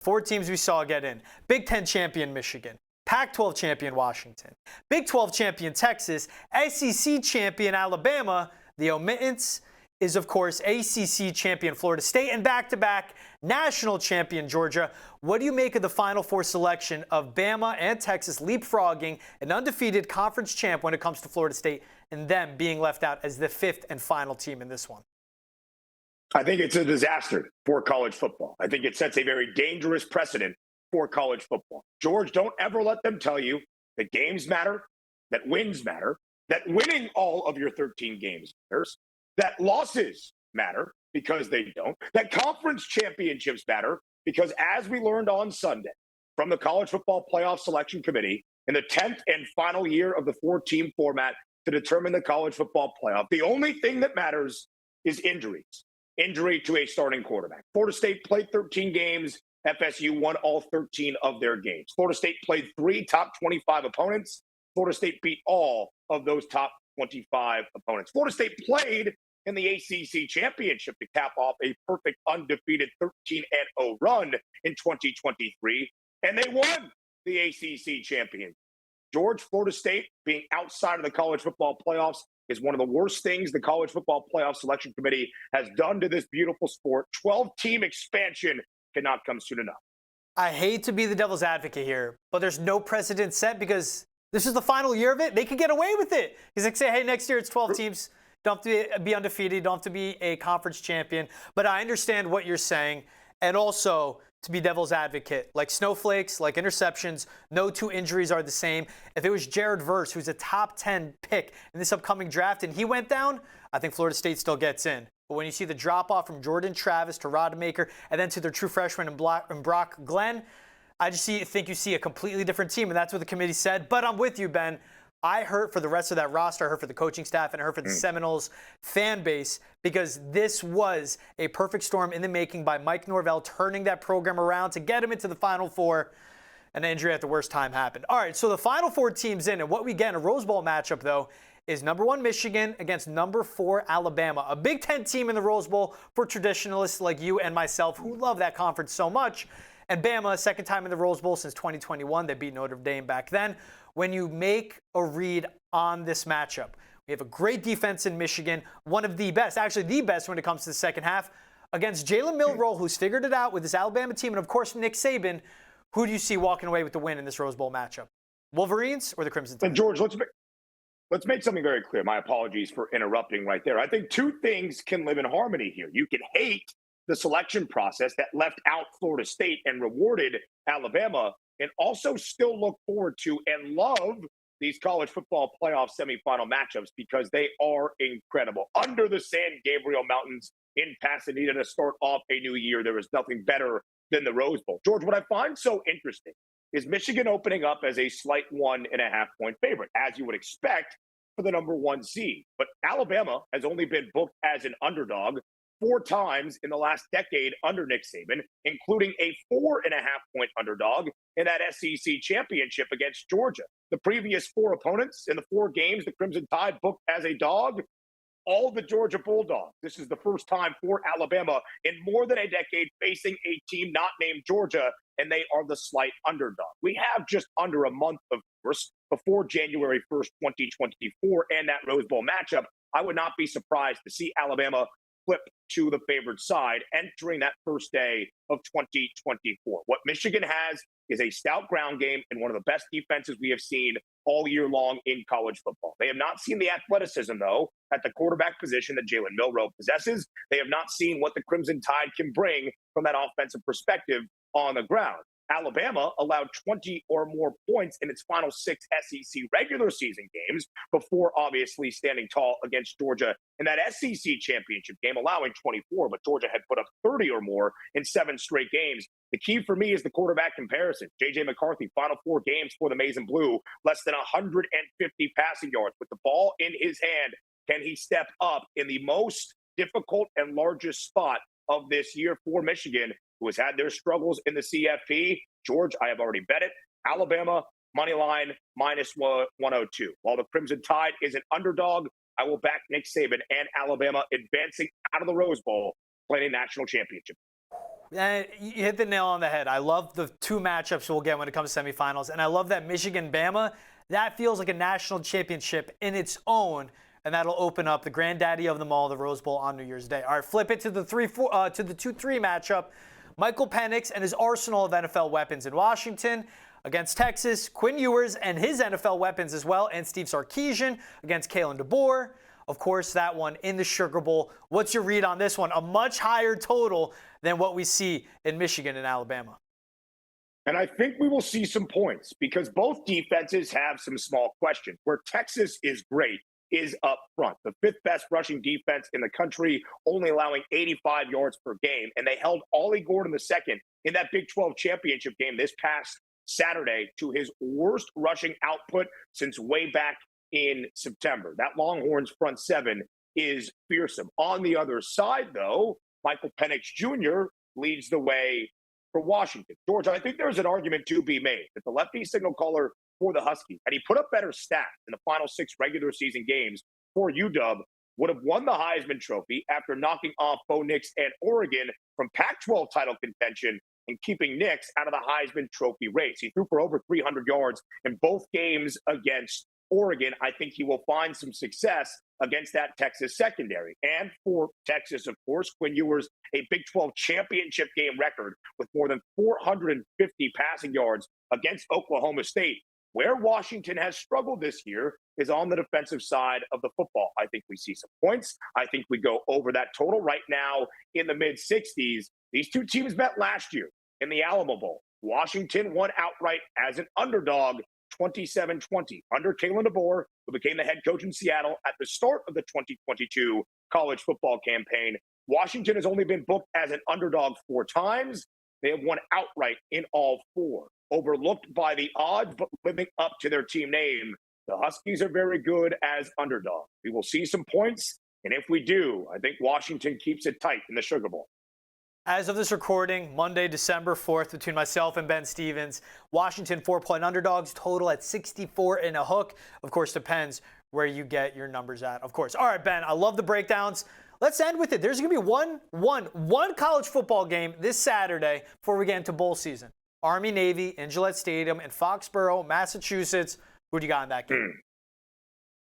Four teams we saw get in. Big Ten champion Michigan, Pac-12 champion Washington, Big 12 champion Texas, SEC champion Alabama. The omittance is, of course, ACC champion Florida State and back-to-back national champion Georgia. What do you make of the Final Four selection of Bama and Texas leapfrogging an undefeated conference champ when it comes to Florida State and them being left out as the fifth and final team in this one? I think it's a disaster for college football. I think it sets a very dangerous precedent for college football. George, don't ever let them tell you that games matter, that wins matter, that winning all of your 13 games matters, that losses matter because they don't, that conference championships matter because, as we learned on Sunday from the College Football Playoff Selection Committee in the 10th and final year of the four-team format to determine the college football playoff, the only thing that matters is injuries. Injury to a starting quarterback. Florida State played 13 games. FSU won all 13 of their games. Florida State played 3 top 25 opponents. Florida State beat all of those top 25 opponents. Florida State played in the ACC championship to cap off a perfect undefeated 13-0 run in 2023, and they won the ACC championship. George, Florida State being outside of the college football playoffs is one of the worst things the College Football Playoff Selection Committee has done to this beautiful sport. 12-team expansion cannot come soon enough. I hate to be the devil's advocate here, but there's no precedent set because this is the final year of it. They could get away with it. He's like, say, hey, next year it's 12 teams. Don't have to be undefeated. Don't have to be a conference champion. But I understand what you're saying. And also, to be devil's advocate, like snowflakes, like interceptions, no two injuries are the same. If it was Jared Verse, who's a top 10 pick in this upcoming draft, and he went down, I think Florida State still gets in. But when you see the drop-off from Jordan Travis to Rodemaker and then to their true freshman and Brock Glenn, I just think you see a completely different team, and that's what the committee said. But I'm with you, Ben. I hurt for the rest of that roster. I hurt for the coaching staff, and I hurt for the Seminoles fan base because this was a perfect storm in the making by Mike Norvell turning that program around to get him into the Final Four. An injury at the worst time happened. All right, so the Final Four teams in, and what we get in a Rose Bowl matchup, though, is number 1 Michigan against number 4 Alabama. A Big Ten team in the Rose Bowl for traditionalists like you and myself who love that conference so much. And Bama, second time in the Rose Bowl since 2021. They beat Notre Dame back then. When you make a read on this matchup, we have a great defense in Michigan, one of the best, actually the best when it comes to the second half, against Jalen Milroe, who's figured it out with this Alabama team, and of course Nick Saban. Who do you see walking away with the win in this Rose Bowl matchup? Wolverines or the Crimson Tide? And George, let's make something very clear. My apologies for interrupting right there. I think two things can live in harmony here. You can hate the selection process that left out Florida State and rewarded Alabama, and also still look forward to and love these college football playoff semifinal matchups because they are incredible. Under the San Gabriel Mountains in Pasadena to start off a new year, there is nothing better than the Rose Bowl. George, what I find so interesting is Michigan opening up as a slight 1.5-point favorite, as you would expect for the number 1 seed. But Alabama has only been booked as an underdog 4 times in the last decade under Nick Saban, including a 4.5-point underdog in that SEC championship against Georgia. The previous 4 opponents in the 4 games the Crimson Tide booked as a dog, all the Georgia Bulldogs. This is the first time for Alabama in more than a decade facing a team not named Georgia, and they are the slight underdog. We have just under a month, of course, before January 1st, 2024, and that Rose Bowl matchup. I would not be surprised to see Alabama flip to the favored side entering that first day of 2024. What Michigan has is a stout ground game and one of the best defenses we have seen all year long in college football. They have not seen the athleticism, though, at the quarterback position that Jalen Milroe possesses. They have not seen what the Crimson Tide can bring from that offensive perspective on the ground. Alabama allowed 20 or more points in its final 6 SEC regular season games before obviously standing tall against Georgia in that SEC championship game, allowing 24, but Georgia had put up 30 or more in 7 straight games. The key for me is the quarterback comparison. J.J. McCarthy, final 4 games for the Maize and Blue, less than 150 passing yards. With the ball in his hand, can he step up in the most difficult and largest spot of this year for Michigan, who has had their struggles in the CFP? George, I have already bet it. Alabama, money line, minus 102. While the Crimson Tide is an underdog, I will back Nick Saban and Alabama advancing out of the Rose Bowl, playing a national championship. And you hit the nail on the head. I love the two matchups we'll get when it comes to semifinals, and I love that Michigan-Bama. That feels like a national championship in its own, and that'll open up the granddaddy of them all, the Rose Bowl on New Year's Day. All right, flip it to the 2-3 matchup. Michael Penix and his arsenal of NFL weapons in Washington against Texas. Quinn Ewers and his NFL weapons as well, and Steve Sarkisian against Kalen DeBoer. Of course, that one in the Sugar Bowl. What's your read on this one? A much higher total than what we see in Michigan and Alabama. And I think we will see some points because both defenses have some small questions. Where Texas is great is up front. The fifth best rushing defense in the country, only allowing 85 yards per game. And they held Ollie Gordon II in that Big 12 championship game this past Saturday to his worst rushing output since way back in September. That Longhorns front seven is fearsome. On the other side, though, Michael Penix Jr. leads the way for Washington. George, I think there's an argument to be made that the lefty signal caller for the Huskies, had he put up better stats in the final 6 regular season games for UW, would have won the Heisman Trophy after knocking off Bo Nix and Oregon from Pac-12 title contention and keeping Nix out of the Heisman Trophy race. He threw for over 300 yards in both games against Oregon. I think he will find some success against that Texas secondary. And for Texas, of course, Quinn Ewers, a Big 12 championship game record with more than 450 passing yards against Oklahoma State. Where Washington has struggled this year is on the defensive side of the football. I think we see some points. I think we go over that total right now in the mid-60s. These two teams met last year in the Alamo Bowl. Washington won outright as an underdog, 27-20, under Kalen DeBoer, who became the head coach in Seattle at the start of the 2022 college football campaign. Washington has only been booked as an underdog 4 times. They have won outright in all 4. Overlooked by the odds, but living up to their team name, the Huskies are very good as underdogs. We will see some points, and if we do, I think Washington keeps it tight in the Sugar Bowl. As of this recording, Monday, December 4th, between myself and Ben Stevens, Washington 4-point underdogs, total at 64 and a hook. Of course, depends where you get your numbers at, of course. All right, Ben, I love the breakdowns. Let's end with it. There's going to be one college football game this Saturday before we get into bowl season. Army-Navy in Gillette Stadium in Foxborough, Massachusetts. Who do you got in that game?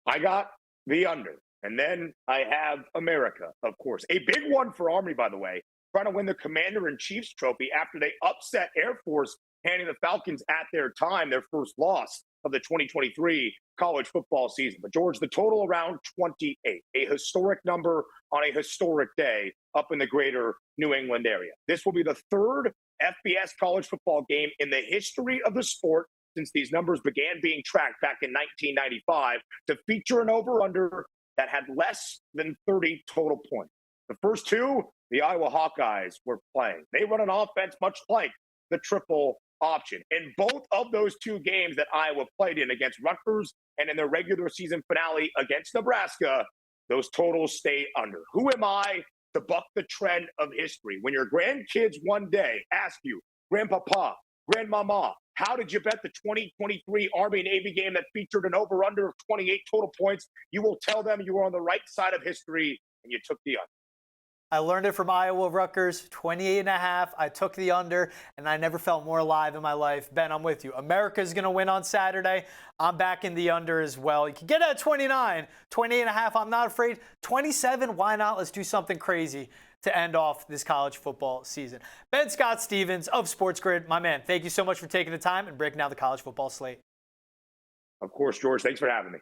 I got the under. And then I have America, of course. A big one for Army, by the way, trying to win the Commander-in-Chief's trophy after they upset Air Force, handing the Falcons at their time their first loss of the 2023 college football season. But, George, the total around 28, a historic number on a historic day up in the greater New England area. This will be the third FBS college football game in the history of the sport since these numbers began being tracked back in 1995 to feature an over-under that had less than 30 total points. The first two, the Iowa Hawkeyes were playing. They run an offense much like the triple option. In both of those two games that Iowa played in against Rutgers and in their regular season finale against Nebraska, those totals stay under. Who am I to buck the trend of history? When your grandkids one day ask you, Grandpapa, Grandmama, how did you bet the 2023 Army-Navy game that featured an over-under of 28 total points? You will tell them you were on the right side of history and you took the under. I learned it from Iowa Rutgers, 28.5. I took the under, and I never felt more alive in my life. Ben, I'm with you. America's going to win on Saturday. I'm back in the under as well. You can get it at 29, 28.5. I'm not afraid. 27, why not? Let's do something crazy to end off this college football season. Ben Scott Stevens of Sports Grid, my man, thank you so much for taking the time and breaking down the college football slate. Of course, George. Thanks for having me.